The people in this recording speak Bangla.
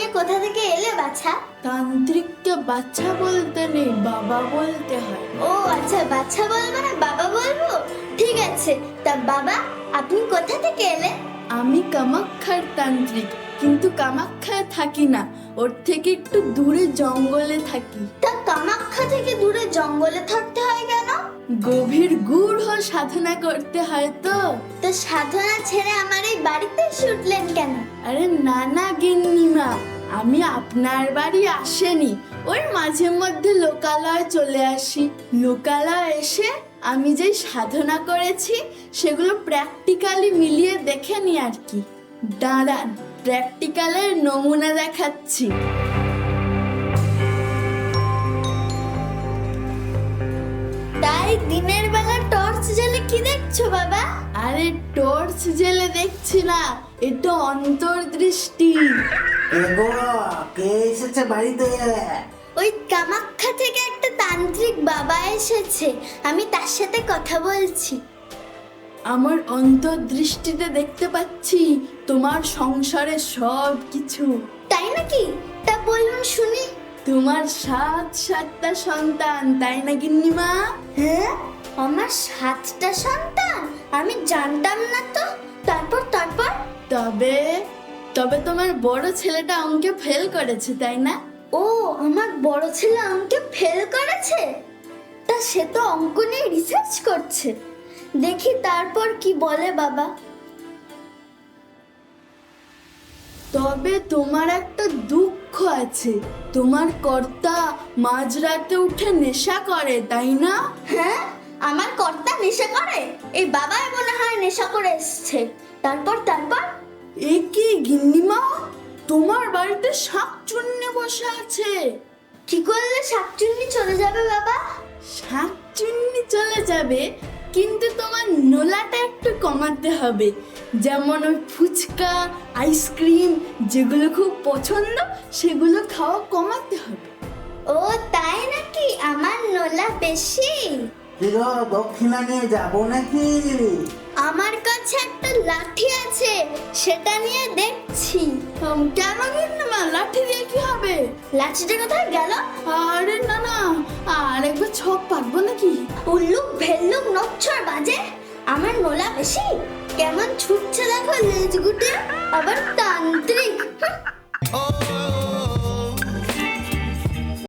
নিয়ে কোথা থেকে এলে বাছা? তান্ত্রিককে বাচ্চা বলতে নেই, বাবা বলতে হয়। ও আচ্ছা, বাছা বলবো না বাবা বলবো? ঠিক আছে, তা বাবা আপনি কোথা থেকে এলেন? আমি কামাখ্যার তান্ত্রিক, কিন্তু কামাখ্যায় থাকি না, ওর থেকে একটু দূরে জঙ্গলে থাকি। তা কামাখ্যা থেকে দূরে জঙ্গলে থাকতে হয় কেন? গভীর গূঢ় সাধনা করতে হয় তো। তো সাধনা ছেড়ে আমার এই বাড়িতে এসে উঠলেন কেন? আরে না না গিন্নিমা, আমি আপনার বাড়ি আসেনি, ওই মাঝে মধ্যে লোকালয় চলে আসি। লোকালয় এসে আমি যে সাধনা করেছি সেগুলো প্র্যাকটিক্যালি মিলিয়ে দেখে নি আর কি। দাঁড়ান, প্র্যাকটিক্যালের নমুনা দেখাচ্ছি। তাই দিনের বেলা টর্চ জ্বেলে কি দেখছো বাবা? আরে টর্চ জেলে দেখছি না, এটা অন্তর্দৃষ্টি। এগো, কে এসেছে বাড়িতে? ওই কামাখ্যা থেকে একটা তান্ত্রিক বাবা এসেছে, আমি তার সাথে কথা বলছি। আমার অন্তর্দৃষ্টিতে দেখতে পাচ্ছি তোমার সংসারের সব কিছু। তাই নাকি? তা বলুন শুনি। তোমার সাতটা সন্তান, তাই না গিন্নিমা? হ্যাঁ, আমার 7টা সন্তান? আমি জানতাম না তো। তারপর? তবে তবে তোমার বড় ছেলেটা অঙ্কে ফেল করেছে, তাই না? ও, আমার বড় ছেলে অঙ্কে ফেল করেছে? তা সে তো অঙ্ক নিয়ে রিসার্চ করছে, দেখি তারপর কি বলে বাবা। তবে তোমার একটা দুঃখ আছে, তোমার কর্তা মাঝরাতে উঠে নেশা করে, তাই না? হ্যাঁ, আমার কর্তা নেশা করে? এই বাবাই মনে হয় নেশা করে এসছে। তারপর? এ কি গিন্নিমা, তোমার বাড়িতে শাকচুন্নি বসে আছে। কি করলে শাকচুন্নি চলে যাবে বাবা? শাকচুন্নি চলে যাবে, কিন্তু তোমার নোলাটা একটু কমাতে হবে। যেমন ওই ফুচকা, আইসক্রিম যেগুলো খুব পছন্দ সেগুলো খাওয়া কমাতে হবে। ও তাই নাকি? আমার নোলা বেশি? কিগো, দক্ষিণা নিয়ে যাবো নাকি? আমার কাছে একটা লাঠি আছে, সেটা নিয়ে দেখছি। কেন গিন্নিমা, লাঠি দিয়ে কি হবে? লাঠিটা কোথায় গেল? আরে না না, আর একবার ছক পাকবো নাকি? উল্লুক ভেল্লুক নচ্ছর বাজে। আমার নোলা বেশি? কেমন ছুটছে দেখো লেজ গুটে, আবার তান্ত্রিক।